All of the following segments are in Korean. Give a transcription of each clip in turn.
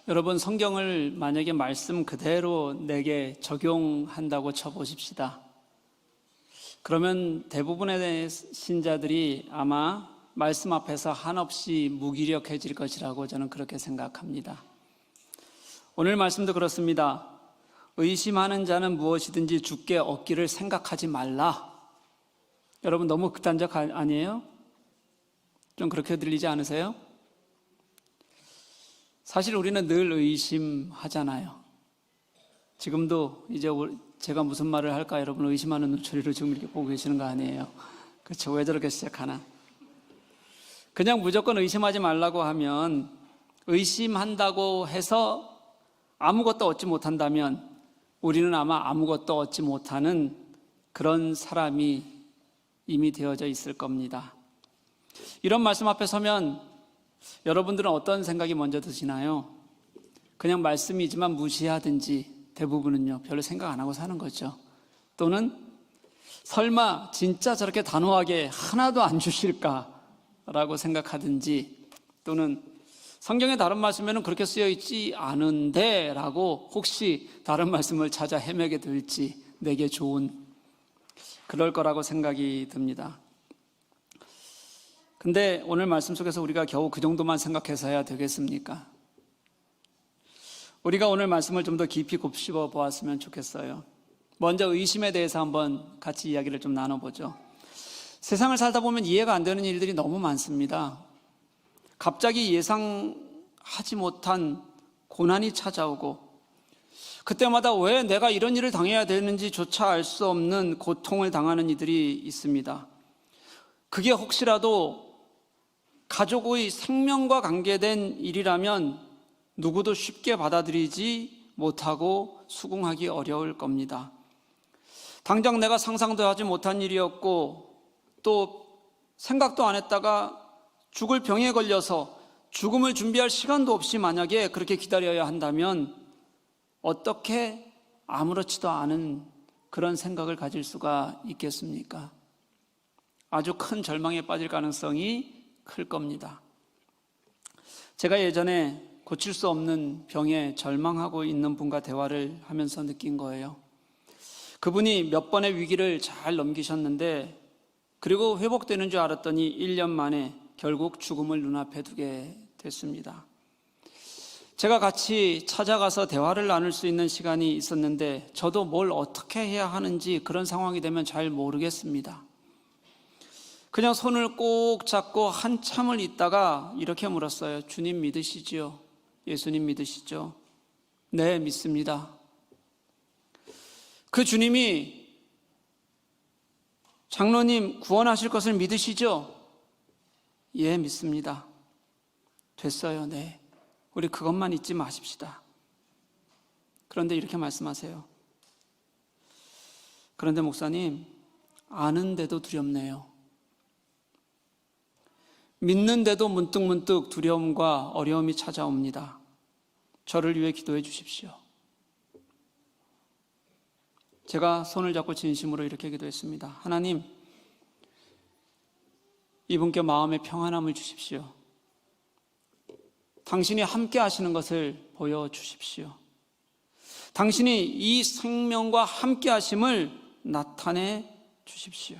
여러분, 성경을 만약에 말씀 그대로 내게 적용한다고 쳐보십시다. 그러면 대부분의 신자들이 아마 말씀 앞에서 한없이 무기력해질 것이라고 저는 그렇게 생각합니다. 오늘 말씀도 그렇습니다. 의심하는 자는 무엇이든지 주께 얻기를 생각하지 말라. 여러분, 너무 극단적 아니에요? 좀 그렇게 들리지 않으세요? 사실 우리는 늘 의심하잖아요. 지금도 이제 제가 무슨 말을 할까 여러분 의심하는 눈초리로 지금 이렇게 보고 계시는 거 아니에요? 그렇죠? 왜 저렇게 시작하나? 그냥 무조건 의심하지 말라고 하면, 의심한다고 해서 아무것도 얻지 못한다면 우리는 아마 아무것도 얻지 못하는 그런 사람이 이미 되어져 있을 겁니다. 이런 말씀 앞에 서면 여러분들은 어떤 생각이 먼저 드시나요? 그냥 말씀이지만 무시하든지, 대부분은요 별로 생각 안 하고 사는 거죠. 또는 설마 진짜 저렇게 단호하게 하나도 안 주실까라고 생각하든지, 또는 성경에 다른 말씀에는 그렇게 쓰여 있지 않은데 라고 혹시 다른 말씀을 찾아 헤매게 될지 내게 좋은, 그럴 거라고 생각이 듭니다. 근데 오늘 말씀 속에서 우리가 겨우 그 정도만 생각해서 해야 되겠습니까? 우리가 오늘 말씀을 좀 더 깊이 곱씹어 보았으면 좋겠어요. 먼저 의심에 대해서 한번 같이 이야기를 좀 나눠보죠. 세상을 살다 보면 이해가 안 되는 일들이 너무 많습니다. 갑자기 예상하지 못한 고난이 찾아오고, 그때마다 왜 내가 이런 일을 당해야 되는지조차 알 수 없는 고통을 당하는 이들이 있습니다. 그게 혹시라도 가족의 생명과 관계된 일이라면 누구도 쉽게 받아들이지 못하고 수긍하기 어려울 겁니다. 당장 내가 상상도 하지 못한 일이었고, 또 생각도 안 했다가 죽을 병에 걸려서 죽음을 준비할 시간도 없이 만약에 그렇게 기다려야 한다면 어떻게 아무렇지도 않은 그런 생각을 가질 수가 있겠습니까? 아주 큰 절망에 빠질 가능성이 클 겁니다. 제가 예전에 고칠 수 없는 병에 절망하고 있는 분과 대화를 하면서 느낀 거예요. 그분이 몇 번의 위기를 잘 넘기셨는데, 그리고 회복되는 줄 알았더니 1년 만에 결국 죽음을 눈앞에 두게 됐습니다. 제가 같이 찾아가서 대화를 나눌 수 있는 시간이 있었는데, 저도 뭘 어떻게 해야 하는지 그런 상황이 되면 잘 모르겠습니다. 그냥 손을 꼭 잡고 한참을 있다가 이렇게 물었어요. 주님 믿으시지요? 예수님 믿으시죠? 네, 믿습니다. 그 주님이 장로님 구원하실 것을 믿으시죠? 예, 믿습니다. 됐어요. 네. 우리 그것만 잊지 마십시다. 그런데 이렇게 말씀하세요. 그런데 목사님, 아는데도 두렵네요. 믿는데도 문득문득 두려움과 어려움이 찾아옵니다. 저를 위해 기도해 주십시오. 제가 손을 잡고 진심으로 이렇게 기도했습니다. 하나님, 이분께 마음의 평안함을 주십시오. 당신이 함께 하시는 것을 보여주십시오. 당신이 이 생명과 함께 하심을 나타내 주십시오.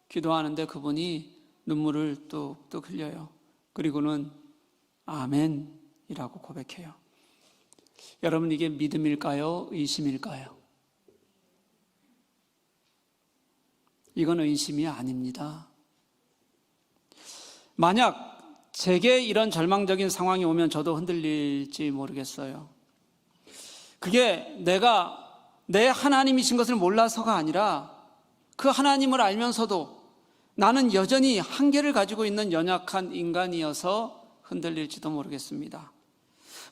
기도하는데 그분이 눈물을 뚝뚝 흘려요. 그리고는 아멘이라고 고백해요. 여러분, 이게 믿음일까요? 의심일까요? 이건 의심이 아닙니다. 만약 제게 이런 절망적인 상황이 오면 저도 흔들릴지 모르겠어요. 그게 내가 내 하나님이신 것을 몰라서가 아니라, 그 하나님을 알면서도 나는 여전히 한계를 가지고 있는 연약한 인간이어서 흔들릴지도 모르겠습니다.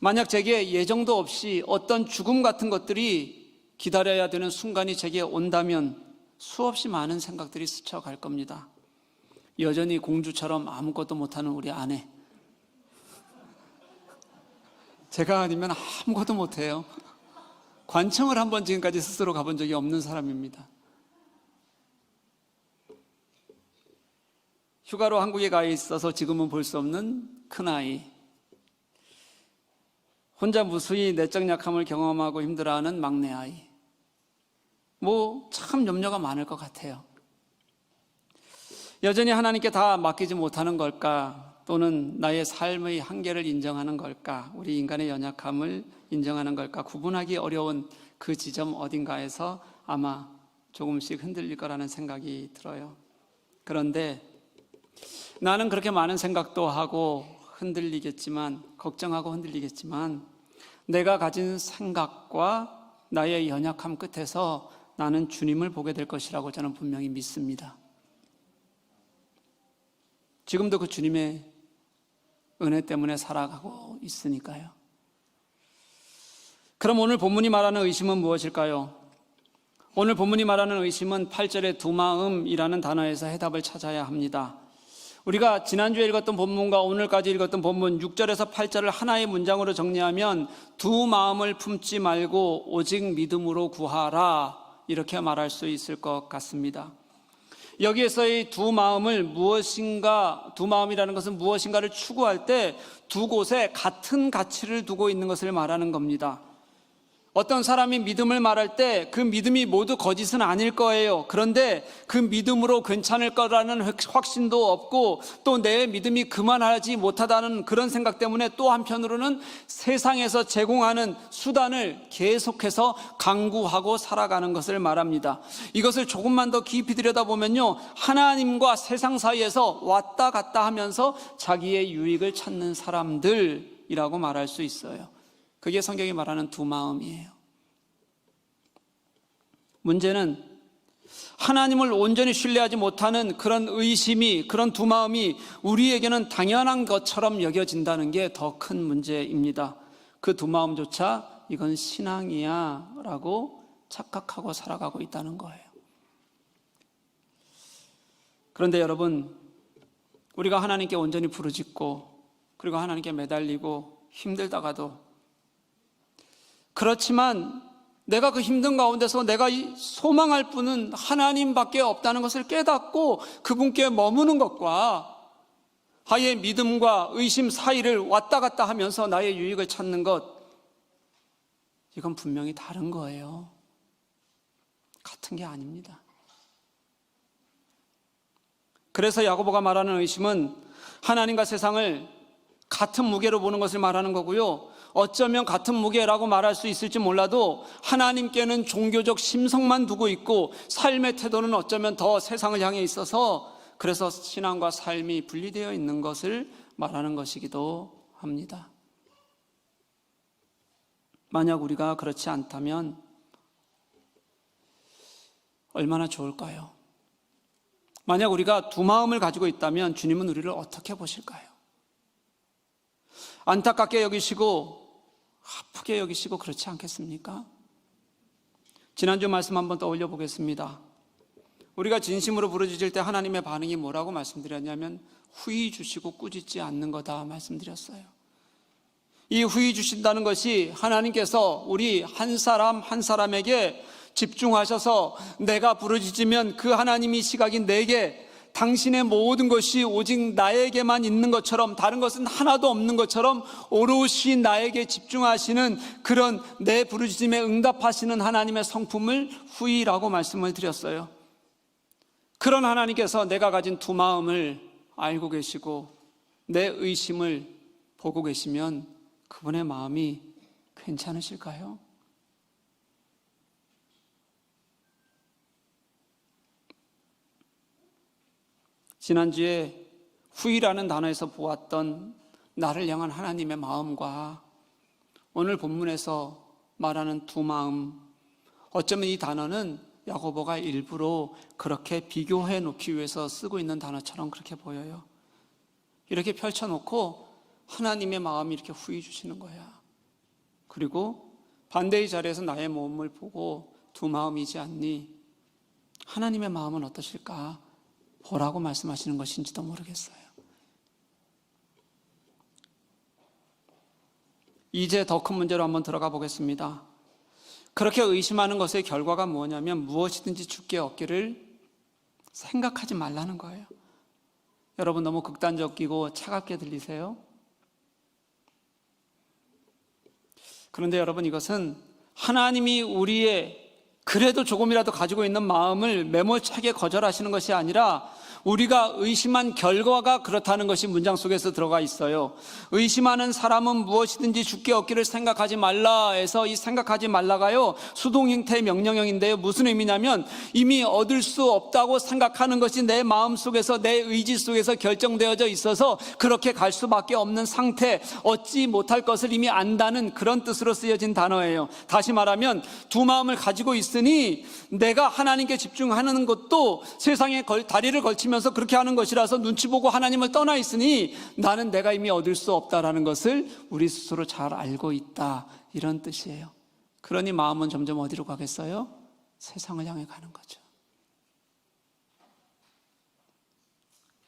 만약 제게 예정도 없이 어떤 죽음 같은 것들이 기다려야 되는 순간이 제게 온다면 수없이 많은 생각들이 스쳐갈 겁니다. 여전히 공주처럼 아무것도 못하는 우리 아내, 제가 아니면 아무것도 못해요. 관청을 한번 지금까지 스스로 가본 적이 없는 사람입니다. 휴가로 한국에 가 있어서 지금은 볼 수 없는 큰아이, 혼자 무수히 내적 약함을 경험하고 힘들어하는 막내 아이. 참 염려가 많을 것 같아요. 여전히 하나님께 다 맡기지 못하는 걸까? 또는 나의 삶의 한계를 인정하는 걸까? 우리 인간의 연약함을 인정하는 걸까? 구분하기 어려운 그 지점 어딘가에서 아마 조금씩 흔들릴 거라는 생각이 들어요. 그런데 나는 그렇게 많은 생각도 하고 흔들리겠지만, 걱정하고 흔들리겠지만, 내가 가진 생각과 나의 연약함 끝에서 나는 주님을 보게 될 것이라고 저는 분명히 믿습니다. 지금도 그 주님의 은혜 때문에 살아가고 있으니까요. 그럼 오늘 본문이 말하는 의심은 무엇일까요? 오늘 본문이 말하는 의심은 8절의 두 마음이라는 단어에서 해답을 찾아야 합니다. 우리가 지난주에 읽었던 본문과 오늘까지 읽었던 본문 6절에서 8절을 하나의 문장으로 정리하면 두 마음을 품지 말고 오직 믿음으로 구하라, 이렇게 말할 수 있을 것 같습니다. 여기에서의 두 마음을 두 마음이라는 것은 무엇인가를 추구할 때 두 곳에 같은 가치를 두고 있는 것을 말하는 겁니다. 어떤 사람이 믿음을 말할 때 그 믿음이 모두 거짓은 아닐 거예요. 그런데 그 믿음으로 괜찮을 거라는 확신도 없고, 또 내 믿음이 그만하지 못하다는 그런 생각 때문에 또 한편으로는 세상에서 제공하는 수단을 계속해서 강구하고 살아가는 것을 말합니다. 이것을 조금만 더 깊이 들여다보면요, 하나님과 세상 사이에서 왔다 갔다 하면서 자기의 유익을 찾는 사람들이라고 말할 수 있어요. 그게 성경이 말하는 두 마음이에요. 문제는 하나님을 온전히 신뢰하지 못하는 그런 의심이, 그런 두 마음이 우리에게는 당연한 것처럼 여겨진다는 게 더 큰 문제입니다. 그 두 마음조차 이건 신앙이야 라고 착각하고 살아가고 있다는 거예요. 그런데 여러분, 우리가 하나님께 온전히 부르짖고 그리고 하나님께 매달리고 힘들다가도, 그렇지만 내가 그 힘든 가운데서 내가 소망할 분은 하나님밖에 없다는 것을 깨닫고 그분께 머무는 것과 아예 믿음과 의심 사이를 왔다 갔다 하면서 나의 유익을 찾는 것, 이건 분명히 다른 거예요. 같은 게 아닙니다. 그래서 야고보가 말하는 의심은 하나님과 세상을 같은 무게로 보는 것을 말하는 거고요, 어쩌면 같은 무게라고 말할 수 있을지 몰라도 하나님께는 종교적 심성만 두고 있고 삶의 태도는 어쩌면 더 세상을 향해 있어서, 그래서 신앙과 삶이 분리되어 있는 것을 말하는 것이기도 합니다. 만약 우리가 그렇지 않다면 얼마나 좋을까요? 만약 우리가 두 마음을 가지고 있다면 주님은 우리를 어떻게 보실까요? 안타깝게 여기시고 아프게 여기시고 그렇지 않겠습니까? 지난주 말씀 한번 떠올려 보겠습니다. 우리가 진심으로 부르짖을 때 하나님의 반응이 뭐라고 말씀드렸냐면 후히 주시고 꾸짖지 않는 거다 말씀드렸어요. 이 후히 주신다는 것이 하나님께서 우리 한 사람 한 사람에게 집중하셔서 내가 부르짖으면 그 하나님이 시각이 내게, 당신의 모든 것이 오직 나에게만 있는 것처럼, 다른 것은 하나도 없는 것처럼 오롯이 나에게 집중하시는 그런 내 부르짖음에 응답하시는 하나님의 성품을 후히라고 말씀을 드렸어요. 그런 하나님께서 내가 가진 두 마음을 알고 계시고 내 의심을 보고 계시면 그분의 마음이 괜찮으실까요? 지난주에 후이라는 단어에서 보았던 나를 향한 하나님의 마음과 오늘 본문에서 말하는 두 마음, 어쩌면 이 단어는 야고보가 일부러 그렇게 비교해 놓기 위해서 쓰고 있는 단어처럼 그렇게 보여요. 이렇게 펼쳐놓고 하나님의 마음이 이렇게 후히 주시는 거야. 그리고 반대의 자리에서 나의 몸을 보고 두 마음이지 않니? 하나님의 마음은 어떠실까? 보라고 말씀하시는 것인지도 모르겠어요. 이제 더 큰 문제로 한번 들어가 보겠습니다. 그렇게 의심하는 것의 결과가 뭐냐면 무엇이든지 주께 얻기를 생각하지 말라는 거예요. 여러분 너무 극단적이고 차갑게 들리세요? 그런데 여러분, 이것은 하나님이 우리의 그래도 조금이라도 가지고 있는 마음을 매몰차게 거절하시는 것이 아니라 우리가 의심한 결과가 그렇다는 것이 문장 속에서 들어가 있어요. 의심하는 사람은 무엇이든지 주께 얻기를 생각하지 말라 해서 이 생각하지 말라가요, 수동형태의 명령형인데요. 무슨 의미냐면 이미 얻을 수 없다고 생각하는 것이 내 마음 속에서, 내 의지 속에서 결정되어져 있어서 그렇게 갈 수밖에 없는 상태, 얻지 못할 것을 이미 안다는 그런 뜻으로 쓰여진 단어예요. 다시 말하면 두 마음을 가지고 있으니 내가 하나님께 집중하는 것도 세상에 다리를 걸치면서 그렇게 하는 것이라서 눈치 보고 하나님을 떠나 있으니 나는 내가 이미 얻을 수 없다라는 것을 우리 스스로 잘 알고 있다, 이런 뜻이에요. 그러니 마음은 점점 어디로 가겠어요? 세상을 향해 가는 거죠.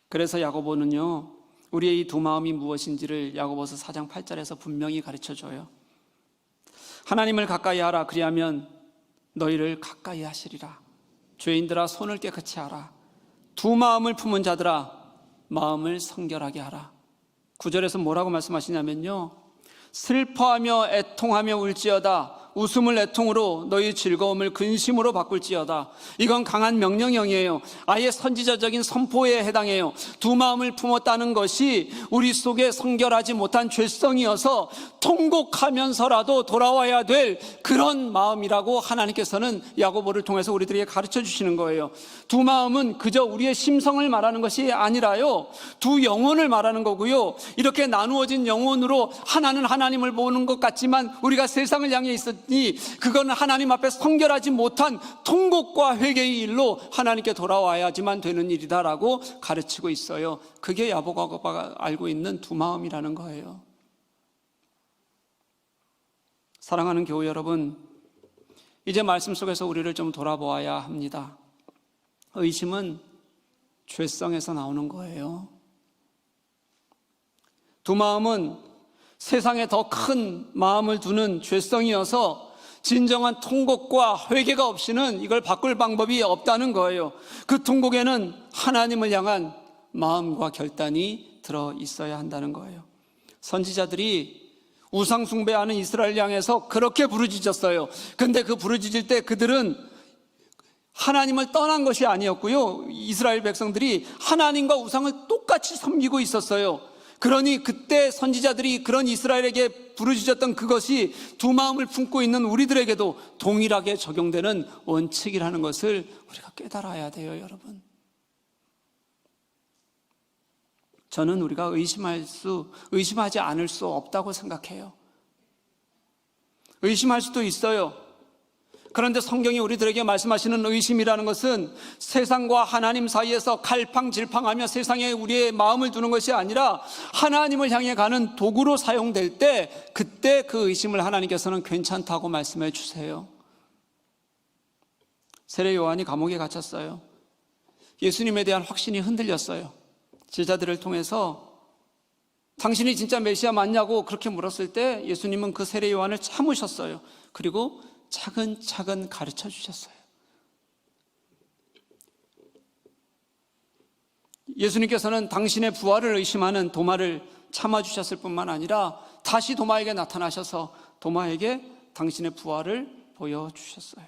그래서 야고보는요, 우리의 이 두 마음이 무엇인지를 야고보서 4장 8절에서 분명히 가르쳐줘요. 하나님을 가까이 하라. 그리하면 너희를 가까이 하시리라. 죄인들아, 손을 깨끗이 하라. 두 마음을 품은 자들아, 마음을 성결하게 하라. 9절에서 뭐라고 말씀하시냐면요, 슬퍼하며 애통하며 울지어다. 웃음을 애통으로, 너희 즐거움을 근심으로 바꿀지어다. 이건 강한 명령형이에요. 아예 선지자적인 선포에 해당해요. 두 마음을 품었다는 것이 우리 속에 성결하지 못한 죄성이어서 통곡하면서라도 돌아와야 될 그런 마음이라고 하나님께서는 야고보를 통해서 우리들에게 가르쳐 주시는 거예요. 두 마음은 그저 우리의 심성을 말하는 것이 아니라요, 두 영혼을 말하는 거고요. 이렇게 나누어진 영혼으로 하나는 하나님을 보는 것 같지만 우리가 세상을 향해 있었 그거는 하나님 앞에 성결하지 못한 통곡과 회개의 일로 하나님께 돌아와야지만 되는 일이다라고 가르치고 있어요. 그게 야고보가 알고 있는 두 마음이라는 거예요. 사랑하는 교우 여러분, 이제 말씀 속에서 우리를 좀 돌아보아야 합니다. 의심은 죄성에서 나오는 거예요. 두 마음은 세상에 더 큰 마음을 두는 죄성이어서 진정한 통곡과 회개가 없이는 이걸 바꿀 방법이 없다는 거예요. 그 통곡에는 하나님을 향한 마음과 결단이 들어 있어야 한다는 거예요. 선지자들이 우상 숭배하는 이스라엘 향해서 그렇게 부르짖었어요. 근데 그 부르짖을 때 그들은 하나님을 떠난 것이 아니었고요, 이스라엘 백성들이 하나님과 우상을 똑같이 섬기고 있었어요. 그러니 그때 선지자들이 그런 이스라엘에게 부르짖었던 그것이 두 마음을 품고 있는 우리들에게도 동일하게 적용되는 원칙이라는 것을 우리가 깨달아야 돼요, 여러분. 저는 우리가 의심하지 않을 수 없다고 생각해요. 의심할 수도 있어요. 그런데 성경이 우리들에게 말씀하시는 의심이라는 것은 세상과 하나님 사이에서 갈팡질팡하며 세상에 우리의 마음을 두는 것이 아니라 하나님을 향해 가는 도구로 사용될 때, 그때 그 의심을 하나님께서는 괜찮다고 말씀해 주세요. 세례 요한이 감옥에 갇혔어요. 예수님에 대한 확신이 흔들렸어요. 제자들을 통해서 당신이 진짜 메시아 맞냐고 그렇게 물었을 때 예수님은 그 세례 요한을 참으셨어요. 그리고 차근차근 가르쳐 주셨어요. 예수님께서는 당신의 부활을 의심하는 도마를 참아주셨을 뿐만 아니라 다시 도마에게 나타나셔서 도마에게 당신의 부활을 보여주셨어요.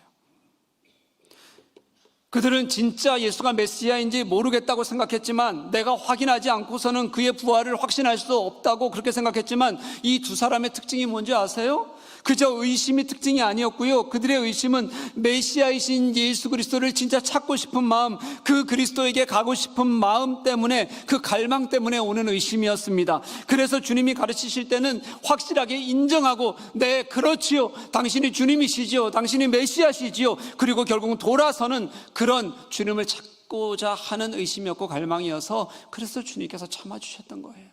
그들은 진짜 예수가 메시아인지 모르겠다고 생각했지만, 내가 확인하지 않고서는 그의 부활을 확신할 수 없다고 그렇게 생각했지만, 이 두 사람의 특징이 뭔지 아세요? 그저 의심이 특징이 아니었고요, 그들의 의심은 메시아이신 예수 그리스도를 진짜 찾고 싶은 마음, 그 그리스도에게 가고 싶은 마음 때문에, 그 갈망 때문에 오는 의심이었습니다. 그래서 주님이 가르치실 때는 확실하게 인정하고, 네, 그렇지요, 당신이 주님이시지요, 당신이 메시아시지요, 그리고 결국은 돌아서는 그런 주님을 찾고자 하는 의심이었고 갈망이어서, 그래서 주님께서 참아주셨던 거예요.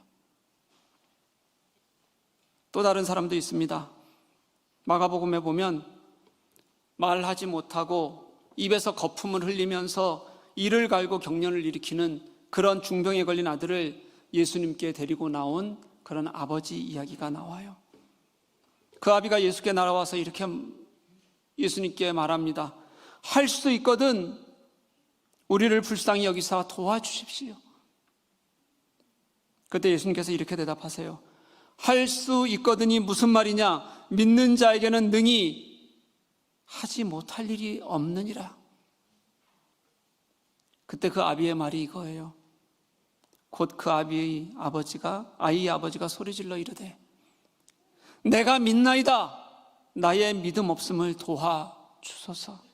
또 다른 사람도 있습니다. 마가복음에 보면 말하지 못하고 입에서 거품을 흘리면서 이를 갈고 경련을 일으키는 그런 중병에 걸린 아들을 예수님께 데리고 나온 그런 아버지 이야기가 나와요. 그 아비가 예수께 날아와서 이렇게 예수님께 말합니다. 할 수 있거든 우리를 불쌍히 여기사 도와주십시오. 그때 예수님께서 이렇게 대답하세요. 할 수 있거든이 무슨 말이냐? 믿는 자에게는 능히 하지 못할 일이 없느니라. 그때 그 아비의 말이 이거예요. 곧 그 아이의 아버지가 소리질러 이르되 내가 믿나이다. 나의 믿음 없음을 도와주소서.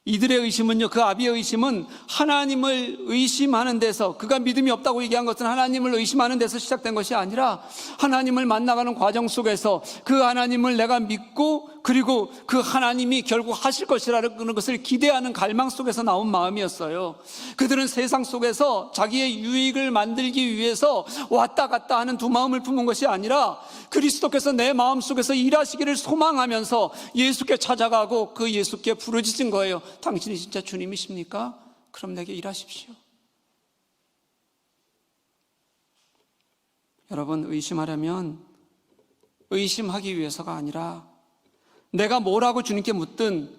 이들의 의심은요, 그 아비의 의심은 하나님을 의심하는 데서, 그가 믿음이 없다고 얘기한 것은 하나님을 의심하는 데서 시작된 것이 아니라 하나님을 만나가는 과정 속에서 그 하나님을 내가 믿고, 그리고 그 하나님이 결국 하실 것이라는 것을 기대하는 갈망 속에서 나온 마음이었어요. 그들은 세상 속에서 자기의 유익을 만들기 위해서 왔다 갔다 하는 두 마음을 품은 것이 아니라 그리스도께서 내 마음 속에서 일하시기를 소망하면서 예수께 찾아가고 그 예수께 부르짖은 거예요. 당신이 진짜 주님이십니까? 그럼 내게 일하십시오. 여러분, 의심하려면 의심하기 위해서가 아니라 내가 뭐라고 주님께 묻든,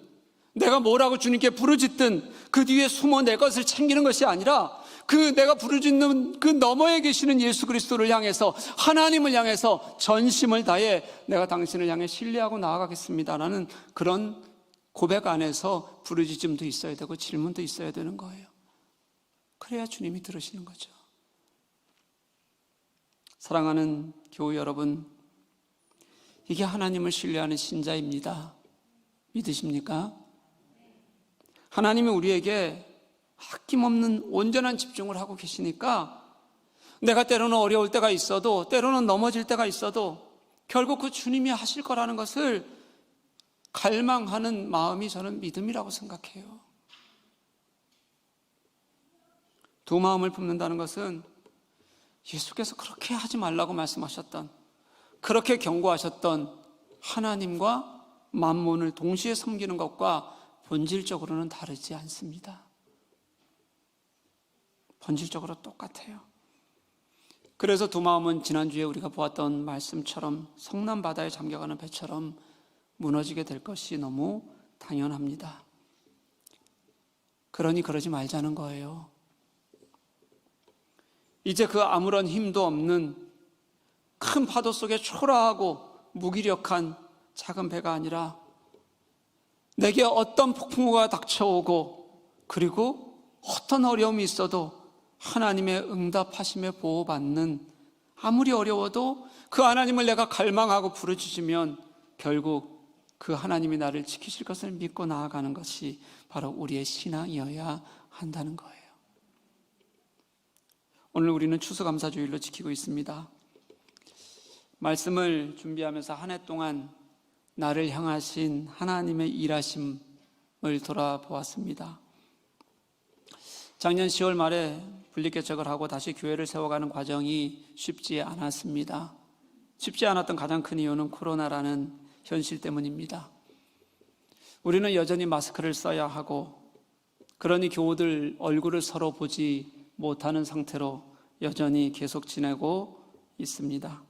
내가 뭐라고 주님께 부르짖든 그 뒤에 숨어 내 것을 챙기는 것이 아니라 그 내가 부르짖는 그 너머에 계시는 예수 그리스도를 향해서, 하나님을 향해서 전심을 다해 내가 당신을 향해 신뢰하고 나아가겠습니다라는 그런 고백 안에서 부르짖음도 있어야 되고 질문도 있어야 되는 거예요. 그래야 주님이 들으시는 거죠. 사랑하는 교우 여러분, 이게 하나님을 신뢰하는 신자입니다. 믿으십니까? 하나님이 우리에게 아낌없는 온전한 집중을 하고 계시니까 내가 때로는 어려울 때가 있어도, 때로는 넘어질 때가 있어도 결국 그 주님이 하실 거라는 것을 갈망하는 마음이 저는 믿음이라고 생각해요. 두 마음을 품는다는 것은 예수께서 그렇게 하지 말라고 말씀하셨던, 그렇게 경고하셨던 하나님과 만몬을 동시에 섬기는 것과 본질적으로는 다르지 않습니다. 본질적으로 똑같아요. 그래서 두 마음은 지난주에 우리가 보았던 말씀처럼 성난 바다에 잠겨가는 배처럼 무너지게 될 것이 너무 당연합니다. 그러니 그러지 말자는 거예요. 이제 그 아무런 힘도 없는 큰 파도 속에 초라하고 무기력한 작은 배가 아니라 내게 어떤 폭풍우가 닥쳐오고 그리고 어떤 어려움이 있어도 하나님의 응답하심에 보호받는, 아무리 어려워도 그 하나님을 내가 갈망하고 부르짖으면 결국 그 하나님이 나를 지키실 것을 믿고 나아가는 것이 바로 우리의 신앙이어야 한다는 거예요. 오늘 우리는 추수감사주일로 지키고 있습니다. 말씀을 준비하면서 한 해 동안 나를 향하신 하나님의 일하심을 돌아보았습니다. 작년 10월 말에 분리개척을 하고 다시 교회를 세워가는 과정이 쉽지 않았습니다. 쉽지 않았던 가장 큰 이유는 코로나라는 현실 때문입니다. 우리는 여전히 마스크를 써야 하고, 그러니 교우들 얼굴을 서로 보지 못하는 상태로 여전히 계속 지내고 있습니다.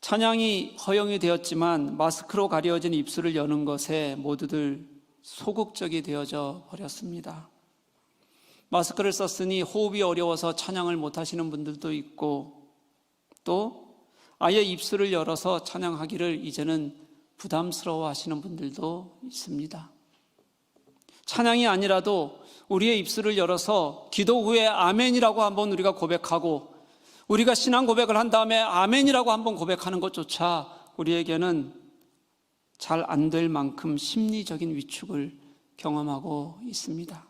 찬양이 허용이 되었지만 마스크로 가려진 입술을 여는 것에 모두들 소극적이 되어져 버렸습니다. 마스크를 썼으니 호흡이 어려워서 찬양을 못하시는 분들도 있고, 또 아예 입술을 열어서 찬양하기를 이제는 부담스러워 하시는 분들도 있습니다. 찬양이 아니라도 우리의 입술을 열어서 기도 후에 아멘이라고 한번 우리가 고백하고, 우리가 신앙 고백을 한 다음에 아멘이라고 한번 고백하는 것조차 우리에게는 잘 안 될 만큼 심리적인 위축을 경험하고 있습니다.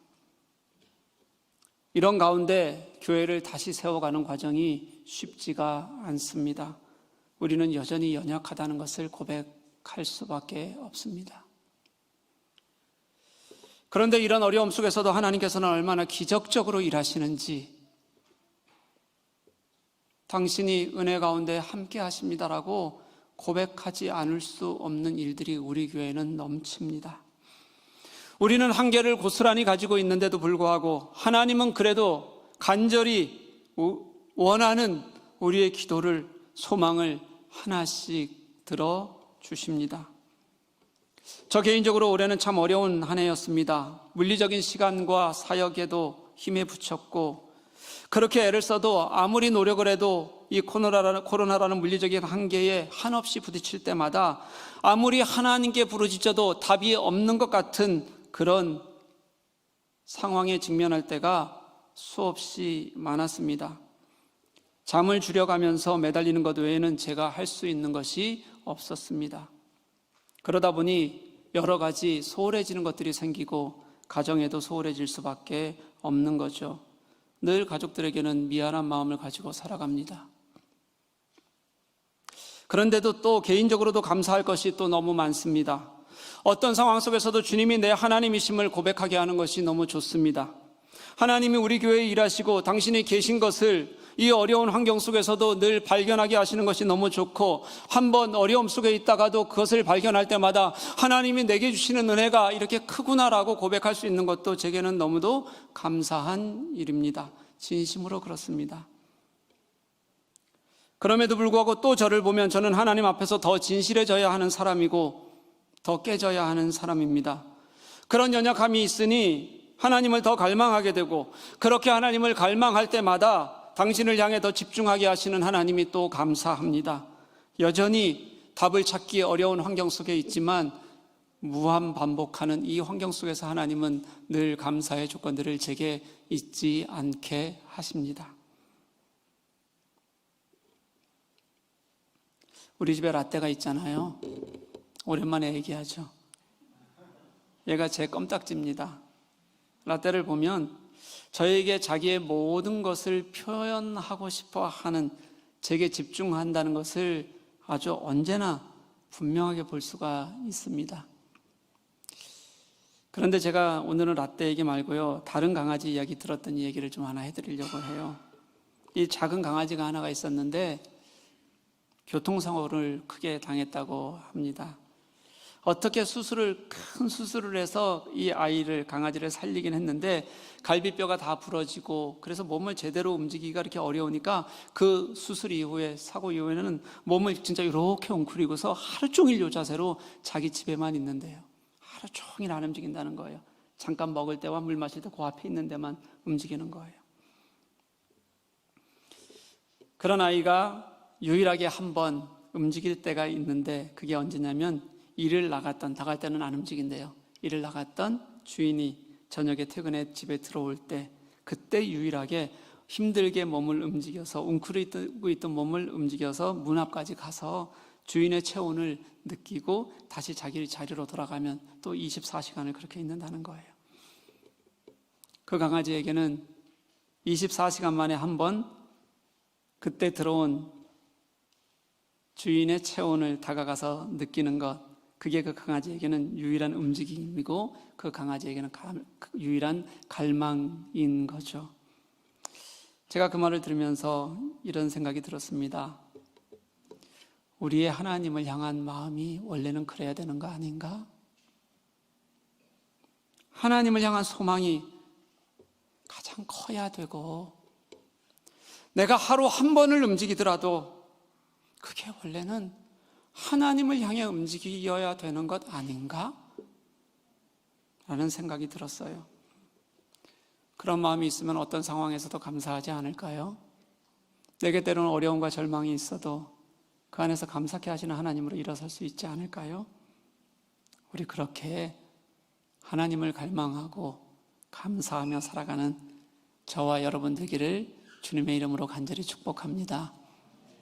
이런 가운데 교회를 다시 세워가는 과정이 쉽지가 않습니다. 우리는 여전히 연약하다는 것을 고백할 수밖에 없습니다. 그런데 이런 어려움 속에서도 하나님께서는 얼마나 기적적으로 일하시는지, 당신이 은혜 가운데 함께 하십니다라고 고백하지 않을 수 없는 일들이 우리 교회는 넘칩니다. 우리는 한계를 고스란히 가지고 있는데도 불구하고 하나님은 그래도 간절히 원하는 우리의 기도를, 소망을 하나씩 들어주십니다. 저 개인적으로 올해는 참 어려운 한 해였습니다. 물리적인 시간과 사역에도 힘에 부쳤고, 그렇게 애를 써도 아무리 노력을 해도 이 코로나라는 물리적인 한계에 한없이 부딪힐 때마다 아무리 하나님께 부르짖어도 답이 없는 것 같은 그런 상황에 직면할 때가 수없이 많았습니다. 잠을 줄여가면서 매달리는 것 외에는 제가 할 수 있는 것이 없었습니다. 그러다 보니 여러 가지 소홀해지는 것들이 생기고 가정에도 소홀해질 수밖에 없는 거죠. 늘 가족들에게는 미안한 마음을 가지고 살아갑니다. 그런데도 또 개인적으로도 감사할 것이 또 너무 많습니다. 어떤 상황 속에서도 주님이 내 하나님이심을 고백하게 하는 것이 너무 좋습니다. 하나님이 우리 교회에 일하시고 당신이 계신 것을 이 어려운 환경 속에서도 늘 발견하게 하시는 것이 너무 좋고, 한번 어려움 속에 있다가도 그것을 발견할 때마다 하나님이 내게 주시는 은혜가 이렇게 크구나라고 고백할 수 있는 것도 제게는 너무도 감사한 일입니다. 진심으로 그렇습니다. 그럼에도 불구하고 또 저를 보면 저는 하나님 앞에서 더 진실해져야 하는 사람이고 더 깨져야 하는 사람입니다. 그런 연약함이 있으니 하나님을 더 갈망하게 되고, 그렇게 하나님을 갈망할 때마다 당신을 향해 더 집중하게 하시는 하나님이 또 감사합니다. 여전히 답을 찾기 어려운 환경 속에 있지만 무한 반복하는 이 환경 속에서 하나님은 늘 감사의 조건들을 제게 잊지 않게 하십니다. 우리 집에 라떼가 있잖아요. 오랜만에 얘기하죠. 얘가 제 껌딱지입니다. 라떼를 보면 저에게 자기의 모든 것을 표현하고 싶어 하는, 제게 집중한다는 것을 아주 언제나 분명하게 볼 수가 있습니다. 그런데 제가 오늘은 라떼 얘기 말고요, 다른 강아지 이야기 들었던 얘기를 좀 하나 해드리려고 해요. 이 작은 강아지가 하나가 있었는데 교통사고를 크게 당했다고 합니다. 어떻게 큰 수술을 해서 이 아이를, 강아지를 살리긴 했는데 갈비뼈가 다 부러지고, 그래서 몸을 제대로 움직이기가 이렇게 어려우니까 그 수술 이후에, 사고 이후에는 몸을 진짜 이렇게 웅크리고서 하루 종일 이 자세로 자기 집에만 있는데요. 하루 종일 안 움직인다는 거예요. 잠깐 먹을 때와 물 마실 때 그 앞에 있는 데만 움직이는 거예요. 그런 아이가 유일하게 한 번 움직일 때가 있는데, 그게 언제냐면 일을 나갈 때는 안 움직인대요. 일을 나갔던 주인이 저녁에 퇴근해 집에 들어올 때, 그때 유일하게 힘들게 몸을 움직여서, 웅크리고 있던 몸을 움직여서 문 앞까지 가서 주인의 체온을 느끼고 다시 자기 자리로 돌아가면 또 24시간을 그렇게 있는다는 거예요. 그 강아지에게는 24시간 만에 한 번 그때 들어온 주인의 체온을 다가가서 느끼는 것, 그게 그 강아지에게는 유일한 움직임이고 그 강아지에게는 유일한 갈망인 거죠. 제가 그 말을 들으면서 이런 생각이 들었습니다. 우리의 하나님을 향한 마음이 원래는 그래야 되는 거 아닌가? 하나님을 향한 소망이 가장 커야 되고, 내가 하루 한 번을 움직이더라도 그게 원래는 하나님을 향해 움직여야 되는 것 아닌가? 라는 생각이 들었어요. 그런 마음이 있으면 어떤 상황에서도 감사하지 않을까요? 내게 때로는 어려움과 절망이 있어도 그 안에서 감사케 하시는 하나님으로 일어설 수 있지 않을까요? 우리 그렇게 하나님을 갈망하고 감사하며 살아가는 저와 여러분 되기를 주님의 이름으로 간절히 축복합니다.